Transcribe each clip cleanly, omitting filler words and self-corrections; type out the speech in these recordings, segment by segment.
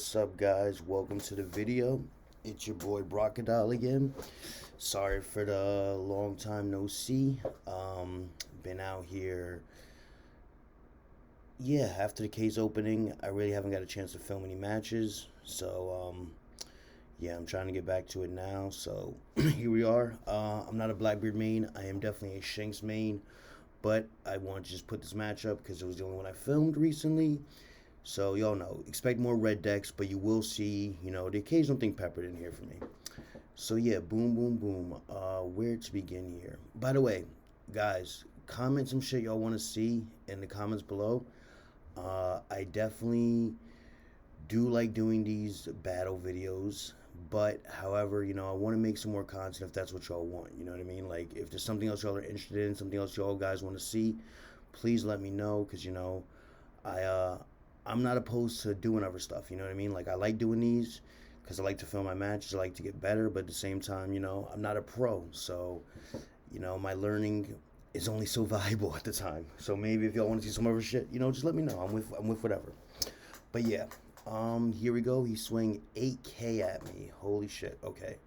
What's up, guys? Welcome to the video. It's your boy Brocodile again. Sorry for the long time no see. Been out here. Yeah, after the case opening, I really haven't got a chance to film any matches. So, yeah, I'm trying to get back to it now. So, here we are. I'm not a Blackbeard main. I am definitely a Shanks main. But I wanted to just put this match up because it was the only one I filmed recently. So y'all know, expect more red decks, but you will see, the occasional thing peppered in here for me. So yeah, boom, boom, boom. Where to begin here? By the way, guys, comment some shit y'all want to see in the comments below. I definitely do like doing these battle videos, but however, I want to make some more content if that's what y'all want. You know what I mean? Like, if there's something else y'all are interested in, something else y'all guys want to see, please let me know, because I I'm not opposed to doing other stuff. You know what I mean? Like, I like doing these because I like to film my matches. I like to get better, but at the same time, I'm not a pro, so my learning is only so valuable at the time. So maybe if y'all want to see some other shit, just let me know. I'm with whatever. But yeah, here we go. He swing 8K at me. Holy shit. Okay.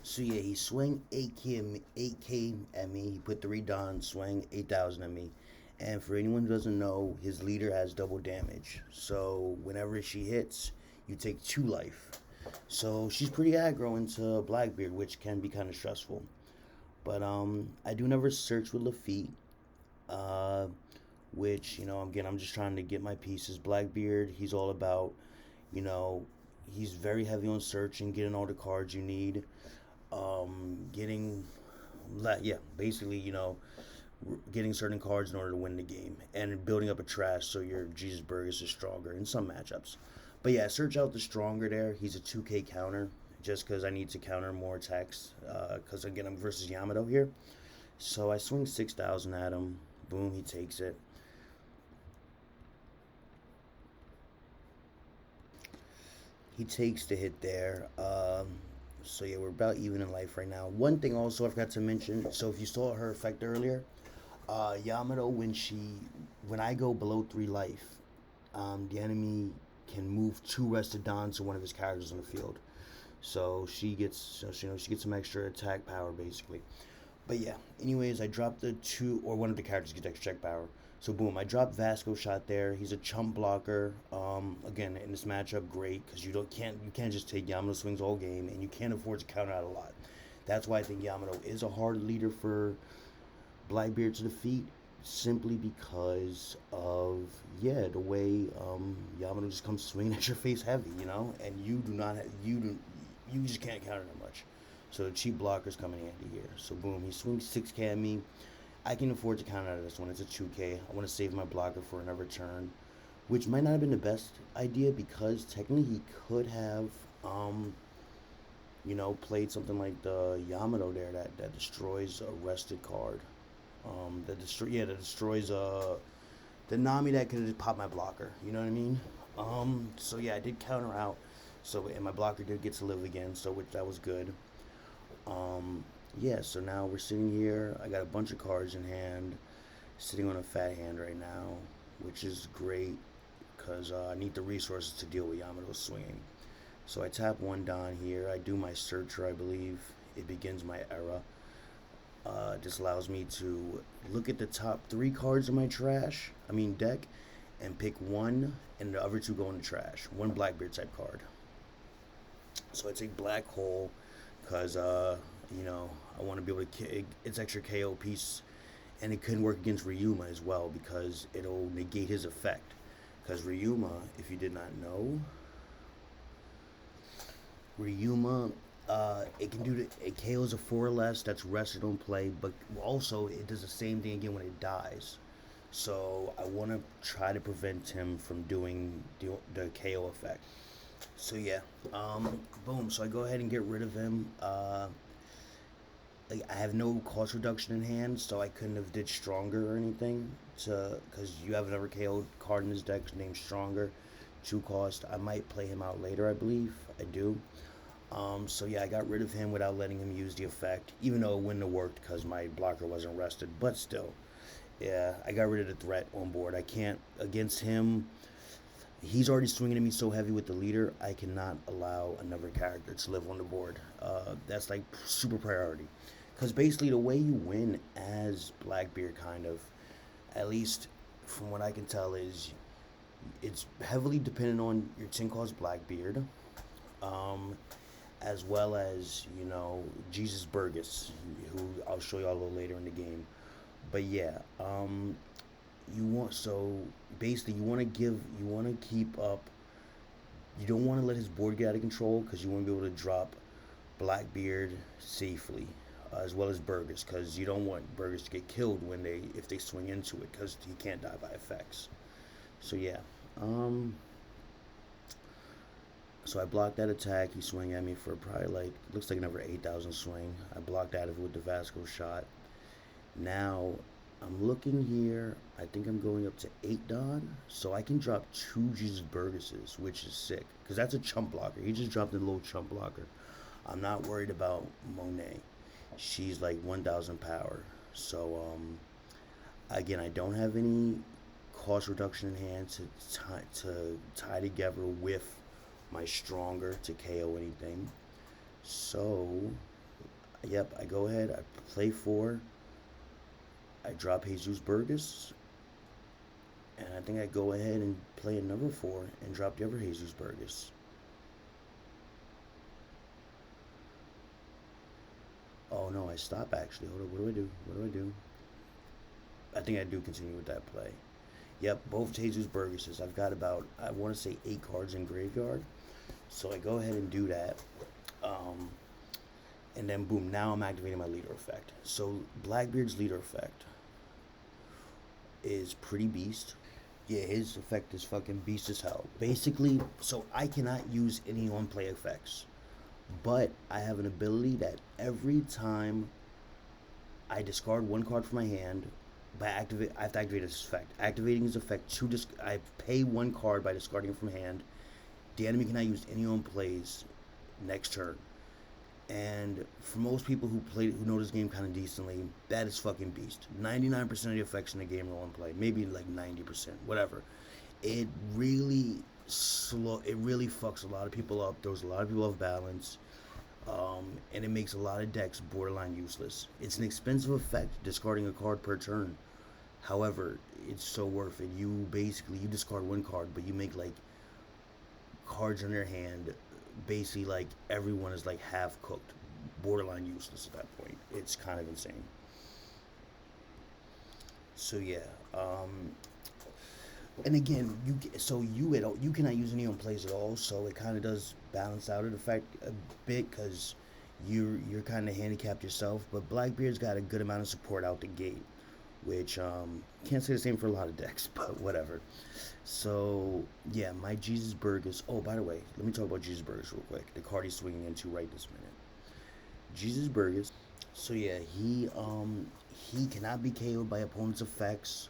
So yeah, he swing 8K at me. He put 3 Don, swing 8,000 at me. And for anyone who doesn't know, his leader has double damage. So whenever she hits, you take 2 life. So she's pretty aggro into Blackbeard, which can be kind of stressful. But I do never search with Lafitte, which, again, I'm just trying to get my pieces. Blackbeard, he's all about, he's very heavy on searching, getting all the cards you need, basically, getting certain cards in order to win the game, and building up a trash so your Jesus Burgess is stronger in some matchups. But yeah, search out the stronger there. He's a 2K counter, just because I need to counter more attacks, because again, I'm versus Yamato here. So I swing 6,000 at him. Boom, he takes it. He takes the hit there. So yeah, we're about even in life right now. One thing also I forgot to mention, so if you saw her effect earlier, Yamato, when I go below 3 life, the enemy can move 2 rested Dons to one of his characters on the field. So she gets some extra attack power basically. But yeah, anyways, I dropped the 2, or one of the characters gets extra check power. So boom, I dropped Vasco shot there. He's a chump blocker. Again, in this matchup, great, because you can't just take Yamato swings all game, and you can't afford to counter out a lot. That's why I think Yamato is a hard leader for Blackbeard to defeat, simply because of the way Yamato just comes swinging at your face heavy, and you just can't counter that much. So the cheap blocker's coming handy here. So boom, he swings 6K at me. I can afford to counter out of this one. It's a 2K. I want to save my blocker for another turn, which might not have been the best idea, because technically he could have played something like the Yamato there that destroys a rested card. That destroys the Nami that could have popped my blocker. You know what I mean? So yeah, I did counter out. And my blocker did get to live again, so that was good. Yeah, so now we're sitting here. I got a bunch of cards in hand, sitting on a fat hand right now, which is great, because I need the resources to deal with Yamato's swinging. So I tap 1 Don here. I do my searcher, I believe. It begins my era. This allows me to look at the top 3 cards in my deck, and pick 1, and the other 2 go in the trash. 1 Blackbeard type card. So I take Black Hole, because I want to be able to, it's extra KO piece, and it can work against Ryuma as well, because it'll negate his effect. Because Ryuma, if you did not know, it can do it KOs a 4 or less that's rested on play, but also it does the same thing again when it dies. So I want to try to prevent him from doing the KO effect. So yeah, boom. So I go ahead and get rid of him. I have no cost reduction in hand, so I couldn't have did Stronger or anything, because you have another KO card in this deck named Stronger, 2 cost. I might play him out later, I believe. I do. So yeah, I got rid of him without letting him use the effect, even though it wouldn't have worked because my blocker wasn't rested, but still. Yeah, I got rid of the threat on board. I can't, against him, He's already swinging at me so heavy with the leader, I cannot allow another character to live on the board. That's like super priority. Because basically, the way you win as Blackbeard, kind of, at least from what I can tell, is it's heavily dependent on your 10 cost Blackbeard, um, as well as, Jesus Burgess, who I'll show y'all a little later in the game. But yeah, you want so basically you want to keep up. You don't want to let his board get out of control because you want to be able to drop Blackbeard safely, as well as Burgess, because you don't want Burgess to get killed when they if they swing into it, because he can't die by effects. So yeah, um, so I blocked that attack. He swung at me for probably like looks like another 8,000 swing. I blocked out of it with the Vasco shot. Now I'm looking here. I think I'm going up to 8 Don, so I can drop 2 Jesus Burgesses, which is sick, because that's a chump blocker. He just dropped a little chump blocker. I'm not worried about Monet. She's like 1,000 power. So, again, I don't have any cost reduction in hand to tie together with my stronger to KO anything. So, yep, I go ahead, I play 4. I drop Jesus Burgess, and I think I go ahead and play another 4 and drop the other Jesus Burgess. Oh no, I stop actually. Hold on, what do I do? What do I do? I think I do continue with that play. Yep, both Jesus Burgesses. I've got about, I want to say 8 cards in graveyard. So I go ahead and do that. Um, and then boom, now I'm activating my leader effect. So Blackbeard's leader effect is pretty beast. Yeah, his effect is fucking beast as hell. Basically, so I cannot use any on play effects, but I have an ability that every time I discard 1 card from my hand, I have to activate his effect. Activating his effect I pay 1 card by discarding it from hand. The enemy cannot use any on plays next turn. And for most people who know this game kind of decently, that is fucking beast. 99% of the effects in the game are on play, maybe like 90%, whatever. It really fucks a lot of people up. Throws a lot of people off balance, and it makes a lot of decks borderline useless. It's an expensive effect, discarding a card per turn. However, it's so worth it. You discard 1 card, but you make like cards in their hand. Basically, like everyone is like half cooked, borderline useless at that point. It's kind of insane. So yeah, and again, you cannot use any on plays at all. So it kind of does balance out the effect a bit, because you're kind of handicapped yourself. But Blackbeard's got a good amount of support out the gate, which can't say the same for a lot of decks, but whatever. So yeah, my Jesus Burgess. Oh, by the way, let me talk about Jesus Burgess real quick. The card he's swinging into right this minute. Jesus Burgess. So yeah, he cannot be KO'd by opponent's effects,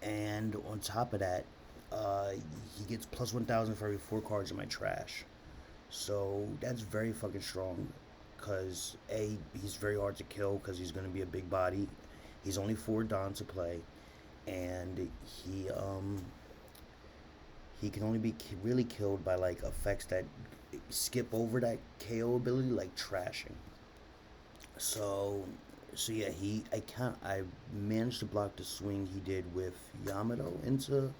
and on top of that, he gets plus 1,000 for every 4 cards in my trash. So that's very fucking strong, because he's very hard to kill because he's going to be a big body. He's only 4 Don to play, and he can only be really killed by like effects that skip over that KO ability, like trashing. So yeah, I managed to block the swing he did with Yamato into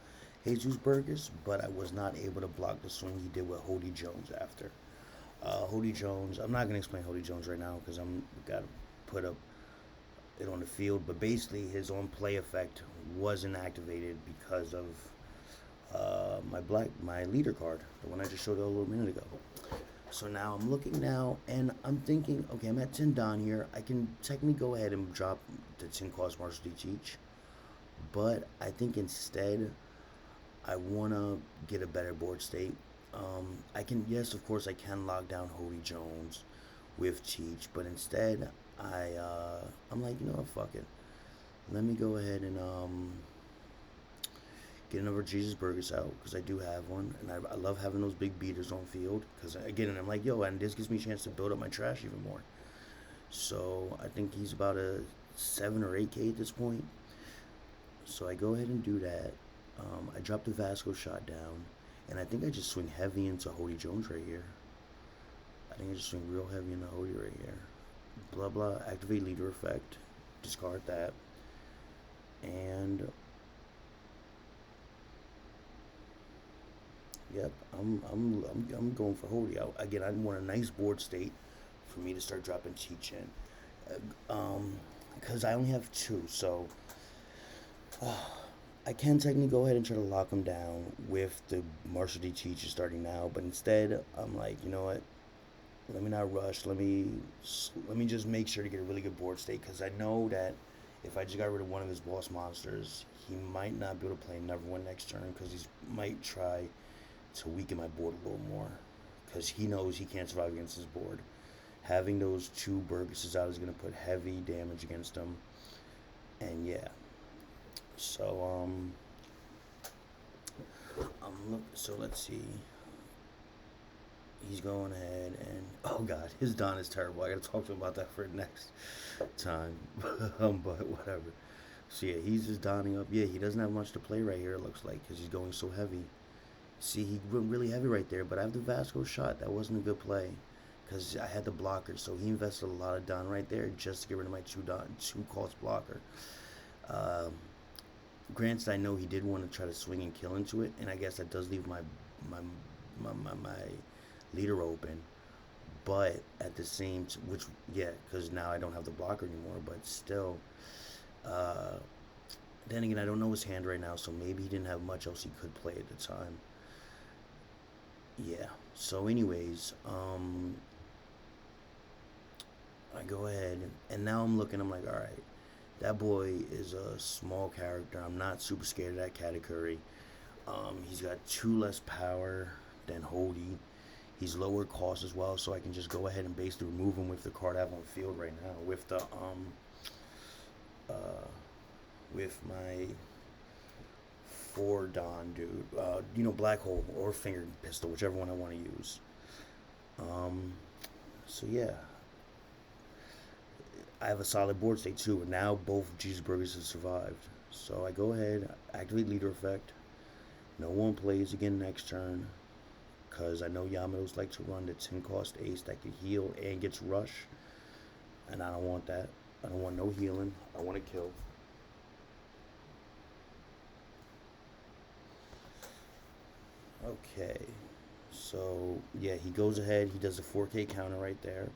Jesus Burgess, but I was not able to block the swing he did with Hody Jones after. Hody Jones, I'm not gonna explain Hody Jones right now because I'm gotta put up it on the field, but basically his on play effect wasn't activated because of my leader card, the one I just showed you a little minute ago. So now I'm looking now, and I'm thinking, okay, I'm at 10 Don here. I can technically go ahead and drop the 10 cost Marshall D Teach, but I think instead I want to get a better board state. Yes, of course, I can lock down Hody Jones with Teach, but instead I'm like, fuck it. Let me go ahead and get another Jesus Burgess out, because I do have one, and I love having those big beaters on field, because again, I'm like, and this gives me a chance to build up my trash even more. So I think he's about a 7 or 8K at this point. So I go ahead and do that. I dropped the Vasco shot down, and I think I just swing heavy into Hody Jones right here. I think I just swing real heavy into Hody right here. Blah blah. Activate leader effect. Discard that. And yep, I'm going for Hody. Again, I want a nice board state for me to start dropping Cheech in. Because I only have two, so I can technically go ahead and try to lock him down with the Marshall D Cheech starting now, but instead I'm like, you know what? Let me not rush. Let me just make sure to get a really good board state because I know that if I just got rid of one of his boss monsters, he might not be able to play another one next turn because he might try to weaken my board a little more because he knows he can't survive against his board. Having those two Burgesses out is going to put heavy damage against him, and yeah. So so let's see. He's going ahead and oh god, his Don is terrible. I gotta talk to him about that for next time. But whatever. So yeah, he's just donning up. Yeah, he doesn't have much to play right here. It looks like because he's going so heavy. See, he went really heavy right there. But I have the Vasco shot. That wasn't a good play because I had the blocker. So he invested a lot of Don right there just to get rid of my two cost blocker. Um, Granted, I know he did want to try to swing and kill into it, and I guess that does leave my my leader open. But at the same, which yeah, because now I don't have the blocker anymore. But still, uh, then again, I don't know his hand right now, so maybe he didn't have much else he could play at the time. Yeah. So, anyways, I go ahead and now I'm looking. I'm like, all right, that boy is a small character. I'm not super scared of that category. He's got two less power than Hody. He's lower cost as well, so I can just go ahead and basically remove him with the card I have on field right now uh, with my four Don dude. Black hole or finger pistol, whichever one I want to use. Um, so yeah, I have a solid board state too, and now both cheeseburgers have survived. So I go ahead, activate leader effect. No one plays again next turn, because I know Yamatos like to run the 10 cost ace that can heal and gets rush, and I don't want that. I don't want no healing. I want to kill. Okay, so yeah, he goes ahead. He does a 4K counter right there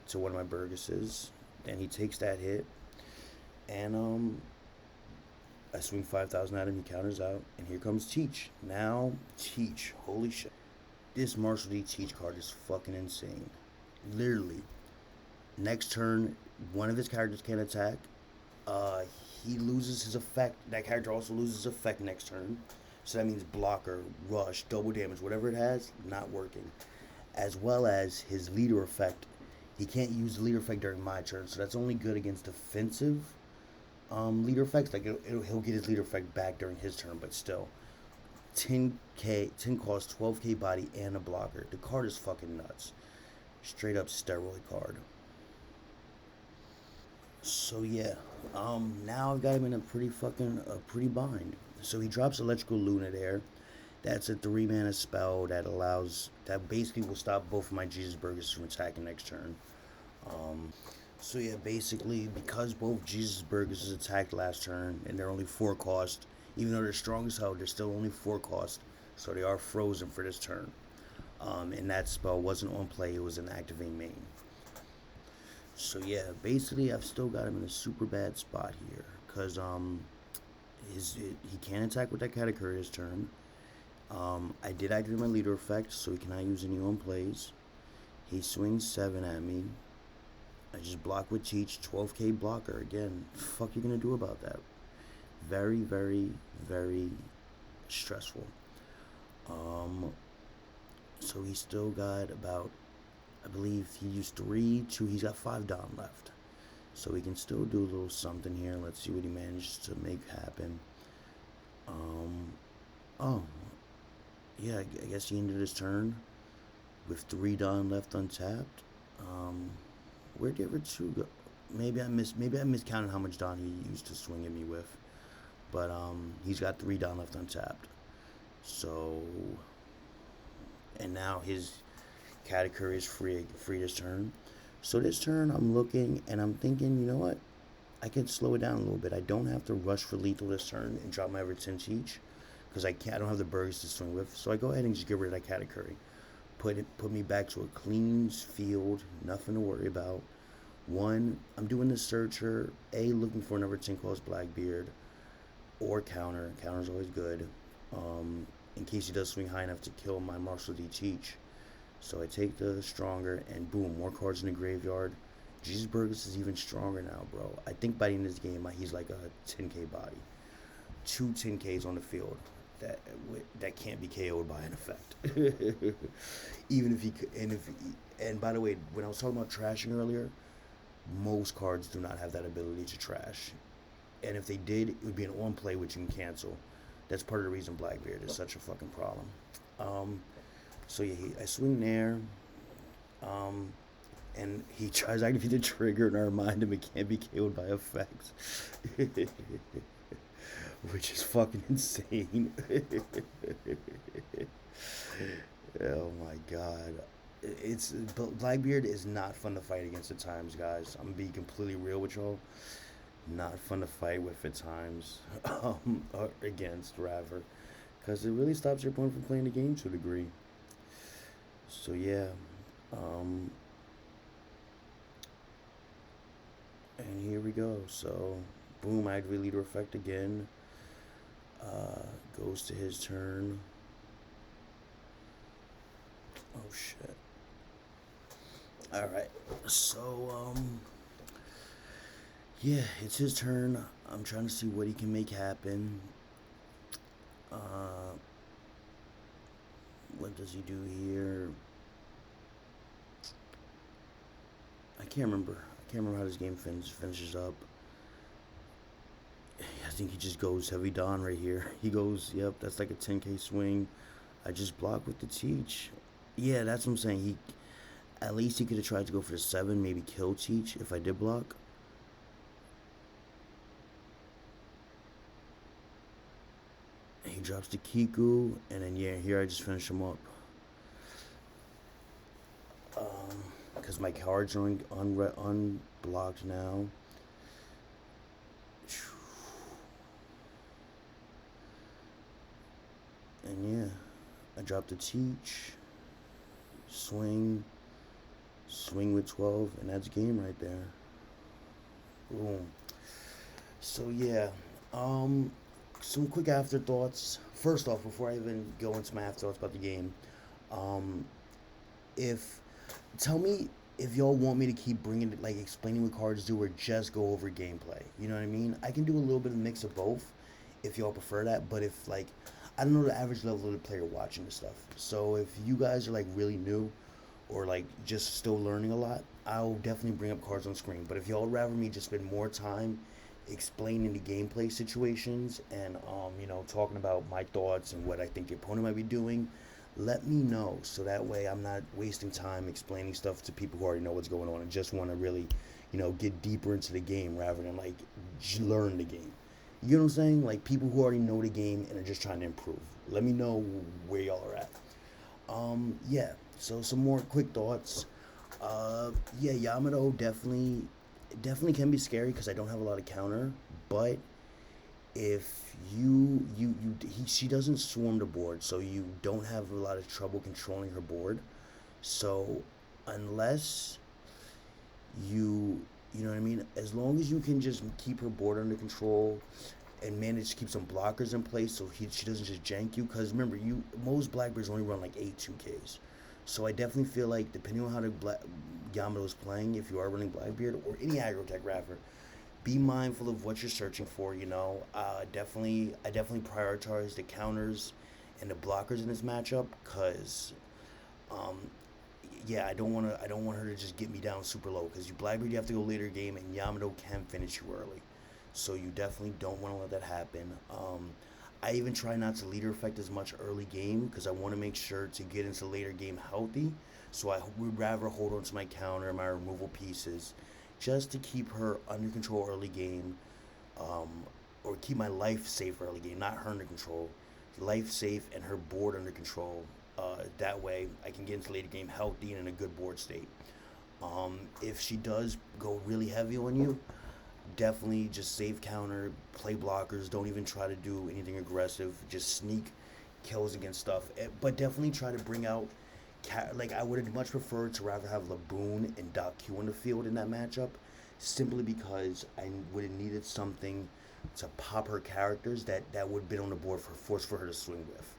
to one of my Burgesses. Then he takes that hit, and I swing 5,000 at him. He counters out, and here comes Teach. Now Teach, holy shit! This Marshall D Teach card is fucking insane. Literally, next turn, one of his characters can't attack. Uh, he loses his effect. That character also loses effect next turn. So that means blocker, rush, double damage, whatever it has, not working. As well as his leader effect. He can't use the leader effect during my turn, so that's only good against defensive leader effects. Like he'll get his leader effect back during his turn, but still, 10k, 10 cost, 12k body, and a blocker. The card is fucking nuts. Straight up steroid card. So yeah, now I've got him in a pretty bind. So he drops Electrical Luna there. That's a 3 mana spell that basically will stop both of my Jesus Burgers from attacking next turn. So yeah, basically because both Jesus Burgers is attacked last turn and they're only 4 cost, even though they're strong as hell, they're still only 4 cost, so they are frozen for this turn. And that spell wasn't on play; it was an activate main. So yeah, basically I've still got him in a super bad spot here because he can't attack with that category this turn. I did activate my leader effect, so he cannot use any on plays. He swings 7 at me. I just block with Teach, 12k blocker. Again, fuck you gonna do about that? Very, very, very stressful. Um, so he's still got about, I believe he used 3, 2, he's got 5 down left. So he can still do a little something here. Let's see what he managed to make happen. Oh, yeah, I guess he ended his turn with 3 Dawn left untapped. Where'd the other 2 go? Maybe I miscounted how much Dawn he used to swing at me with. But he's got 3 down left untapped. So, and now his category is free this turn. So this turn I'm looking and I'm thinking, you know what? I can slow it down a little bit. I don't have to rush for lethal this turn and drop my average 10 each because I don't have the burgers to swing with. So I go ahead and just get rid of that category. Put me back to a clean field, nothing to worry about. One, I'm doing the searcher, looking for another 10 calls Blackbeard or counter. Counter's always good. In case he does swing high enough to kill my Marshall D Cheech. So I take the stronger and boom, more cards in the graveyard. Jesus Burgess is even stronger now, bro. I think by the end of this game, he's like a 10k body. 2 10ks on the field that can't be KO'd by an effect. Even if he could, and by the way, when I was talking about trashing earlier, most cards do not have that ability to trash. And if they did, it would be an on play which you can cancel. That's part of the reason Blackbeard is such a fucking problem. So yeah, I swing there. And he tries to activate the trigger and I remind him it can't be KO'd by effects. Which is fucking insane. Oh my god. Blackbeard is not fun to fight against at times, guys. I'm gonna be completely real with y'all. Not fun to fight with at times. Or against, rather. Because it really stops your opponent from playing the game to a degree. So yeah. And here we go. So, boom, I activate leader effect again. Goes to his turn. Oh shit. Alright. So, yeah, it's his turn. I'm trying to see what he can make happen. What does he do here? I can't remember how this game finishes up. I think he just goes heavy Don right here. He goes, yep, that's like a 10k swing. I just block with the Teach. Yeah, that's what I'm saying. At least he could have tried to go for the 7, maybe kill Teach if I did block. He drops the Kiku, and then yeah, here I just finish him up. Because my cards are unblocked now. And yeah, I drop the Teach, swing with 12, and that's game right there. Boom. So yeah, some quick afterthoughts. First off, before I even go into my afterthoughts about the game, tell me if y'all want me to keep bringing it, like explaining what cards do, or just go over gameplay. You know what I mean? I can do a little bit of a mix of both, if y'all prefer that. But if like, I don't know the average level of the player watching this stuff. So if you guys are like really new, or like just still learning a lot, I'll definitely bring up cards on screen. But if y'all would rather me just spend more time explaining the gameplay situations and talking about my thoughts and what I think the opponent might be doing, let me know, so that way I'm not wasting time explaining stuff to people who already know what's going on and just want to really, get deeper into the game rather than like learn the game. You know what I'm saying? Like people who already know the game and are just trying to improve. Let me know where y'all are at. Yeah. So some more quick thoughts. Yeah, Yamato definitely can be scary because I don't have a lot of counter, but if she doesn't swarm the board, so you don't have a lot of trouble controlling her board. So unless you know what I mean, as long as you can just keep her board under control and manage to keep some blockers in place so she doesn't just jank you, because remember, most Blackbeards only run like 8 2Ks. So I definitely feel like, depending on how the Yamato is playing, if you are running Blackbeard or any aggro tech rapper, be mindful of what you're searching for. I definitely prioritize the counters and the blockers in this matchup, because yeah, I don't want her to just get me down super low, because Blackbeard, you have to go later game, and Yamato can finish you early, so you definitely don't want to let that happen. I even try not to leader effect as much early game, because I want to make sure to get into later game healthy. So I would rather hold on to my counter, my removal pieces, just to keep her under control early game. or keep my life safe early game, not her under control. Life safe and her board under control. That way, I can get into later game healthy and in a good board state. If she does go really heavy on you, definitely just save counter, play blockers. Don't even try to do anything aggressive. Just sneak kills against stuff. But definitely try to bring out. Like I would have much preferred to rather have Laboon and Doc Q on the field in that matchup, simply because I would have needed something to pop her characters that would have been on the board for force for her to swing with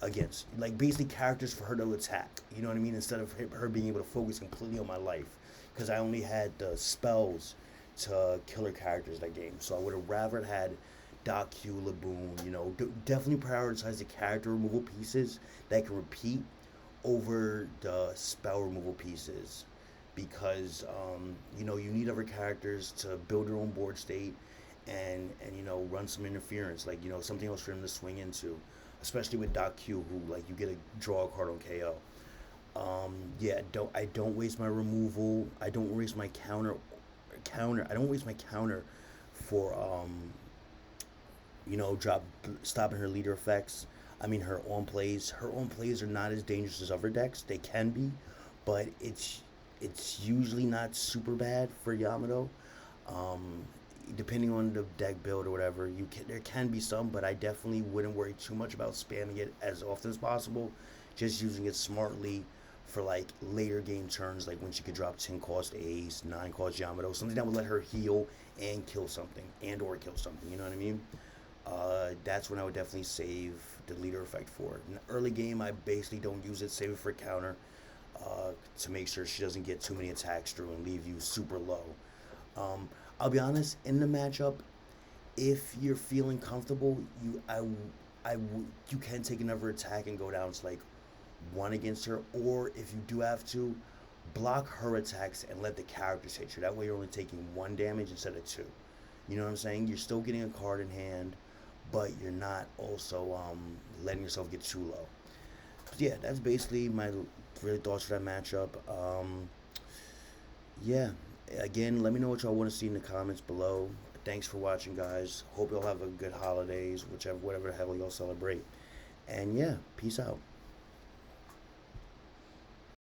against, like basically characters for her to attack. You know what I mean? Instead of her being able to focus completely on my life, because I only had the spells to kill her characters that game. So I would have rather had Doc Q, Laboon. You know, definitely prioritize the character removal pieces that can repeat over the spell removal pieces, because you know, you need other characters to build their own board state and you know, run some interference, like, you know, something else for him to swing into, especially with Doc Q, who, like, you get a draw a card on KO. Yeah, I don't waste my removal. I don't waste my counter. I don't waste my counter for you know, stopping her leader effects. I mean, her on plays. Her on plays are not as dangerous as other decks. They can be, but it's usually not super bad for Yamato. Um, Depending on the deck build or whatever, there can be some, but I definitely wouldn't worry too much about spamming it as often as possible. Just using it smartly for like later game turns, like when she could drop 10 cost Ace, 9 cost Yamato, something that would let her heal and kill something, and or kill something. You know what I mean? That's when I would definitely save the leader effect for it. In the early game, I basically don't use it. Save it for counter, to make sure she doesn't get too many attacks through and leave you super low. Um, I'll be honest, in the matchup, if you're feeling comfortable, you can take another attack and go down to like one against her, or if you do have to, block her attacks and let the characters hit you. That way, you're only taking one damage instead of two. You know what I'm saying? You're still getting a card in hand, but you're not also letting yourself get too low. But yeah, that's basically my really thoughts for that matchup. Yeah, again, let me know what y'all want to see in the comments below. Thanks for watching, guys. Hope y'all have a good holidays, whatever the hell y'all celebrate. And yeah, peace out.